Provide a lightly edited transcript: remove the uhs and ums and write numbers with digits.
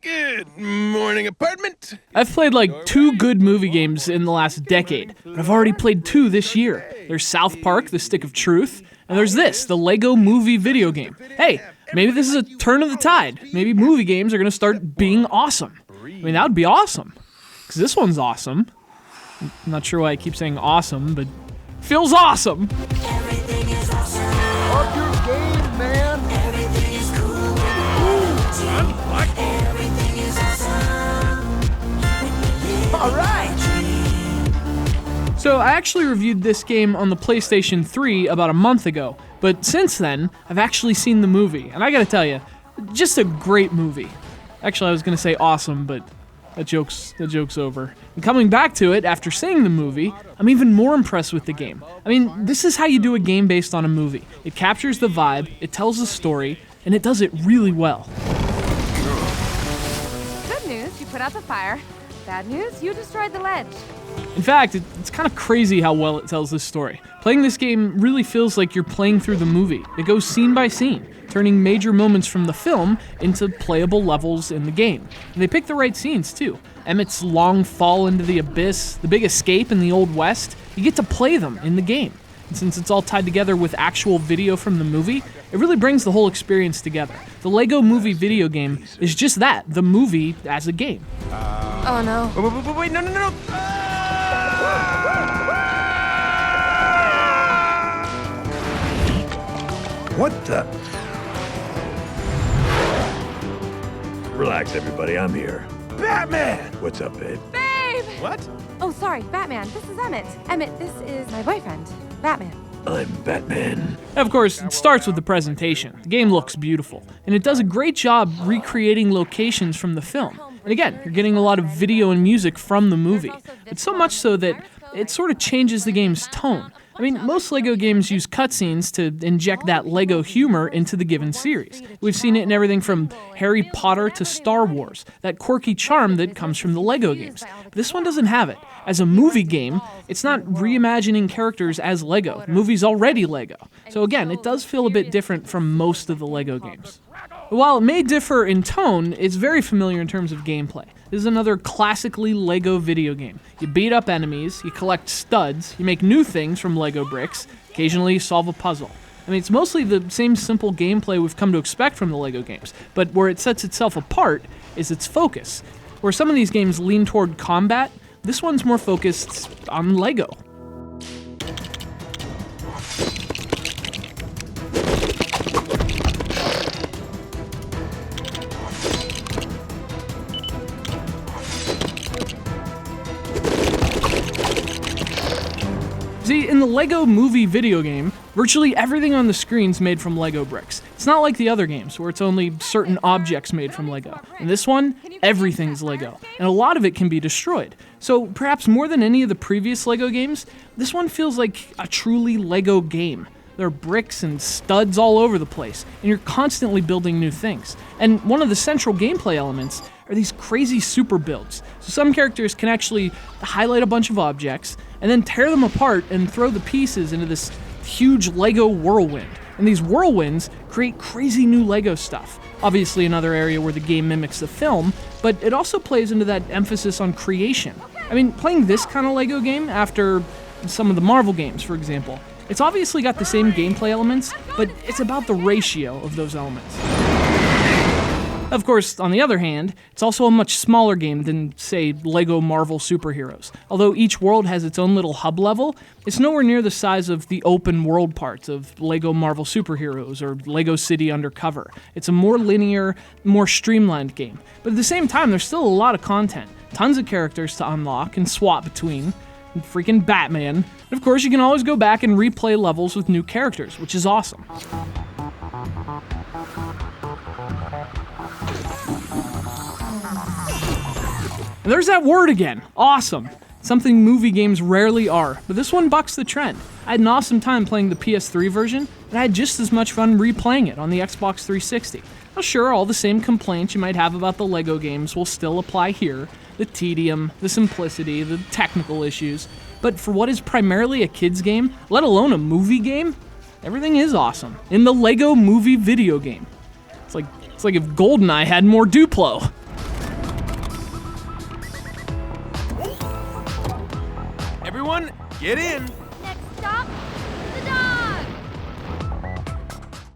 Good morning, apartment. I've played like 2 good movie games in the last decade, but I've already played 2 this year. There's South Park, The Stick of Truth, and there's this, the Lego Movie video game. Hey, maybe this is a turn of the tide. Maybe movie games are gonna start being awesome. I mean, that would be awesome, because this one's awesome. I'm not sure why I keep saying awesome, but feels awesome. Everything is awesome. Up your game, man. Everything is cool. Everything is awesome. All right. So I actually reviewed this game on the PlayStation 3 about a month ago, but since then, I've actually seen the movie, and I gotta tell you, just a great movie. Actually, I was gonna say awesome, but that joke's over. And coming back to it after seeing the movie, I'm even more impressed with the game. I mean, this is how you do a game based on a movie. It captures the vibe, it tells a story, and it does it really well. Good news, you put out the fire. Bad news, you destroyed the ledge. In fact, it's kind of crazy how well it tells this story. Playing this game really feels like you're playing through the movie. It goes scene by scene, turning major moments from the film into playable levels in the game. And they pick the right scenes too. Emmett's long fall into the abyss, the big escape in the Old West, you get to play them in the game. And since it's all tied together with actual video from the movie, it really brings the whole experience together. The Lego Movie video game is just that, the movie as a game. Oh no. Wait, no. What the? Relax, everybody. I'm here. Batman! What's up, babe? Babe! What? Oh, sorry, Batman. This is Emmett. Emmett, this is my boyfriend, Batman. I'm Batman. Of course, it starts with the presentation. The game looks beautiful, and it does a great job recreating locations from the film. And again, you're getting a lot of video and music from the movie, but so much so that it sort of changes the game's tone. I mean, most Lego games use cutscenes to inject that Lego humor into the given series. We've seen it in everything from Harry Potter to Star Wars, that quirky charm that comes from the Lego games. But this one doesn't have it. As a movie game, it's not reimagining characters as Lego. The movie's already Lego. So again, it does feel a bit different from most of the Lego games. While it may differ in tone, it's very familiar in terms of gameplay. This is another classically Lego video game. You beat up enemies, you collect studs, you make new things from Lego bricks, occasionally you solve a puzzle. I mean, it's mostly the same simple gameplay we've come to expect from the Lego games, but where it sets itself apart is its focus. Where some of these games lean toward combat, this one's more focused on Lego. See, in the Lego Movie video game, virtually everything on the screen's made from Lego bricks. It's not like the other games, where it's only certain objects made from Lego. In this one, everything's Lego, and a lot of it can be destroyed. So perhaps more than any of the previous Lego games, this one feels like a truly Lego game. There are bricks and studs all over the place, and you're constantly building new things. And one of the central gameplay elements are these crazy super builds. So some characters can actually highlight a bunch of objects, and then tear them apart and throw the pieces into this huge Lego whirlwind. And these whirlwinds create crazy new Lego stuff. Obviously another area where the game mimics the film, but it also plays into that emphasis on creation. I mean, playing this kind of Lego game after some of the Marvel games, for example, it's obviously got the same gameplay elements, but it's about the ratio of those elements. Of course, on the other hand, it's also a much smaller game than, say, Lego Marvel Superheroes. Although each world has its own little hub level, it's nowhere near the size of the open world parts of Lego Marvel Superheroes or Lego City Undercover. It's a more linear, more streamlined game. But at the same time, there's still a lot of content. Tons of characters to unlock and swap between. And freaking Batman. And of course, you can always go back and replay levels with new characters, which is awesome. And there's that word again, awesome. Something movie games rarely are, but this one bucks the trend. I had an awesome time playing the PS3 version, and I had just as much fun replaying it on the Xbox 360. Now sure, all the same complaints you might have about the Lego games will still apply here. The tedium, the simplicity, the technical issues. But for what is primarily a kid's game, let alone a movie game, Everything is awesome in the Lego Movie video game. It's like if GoldenEye had more Duplo. Everyone, get in.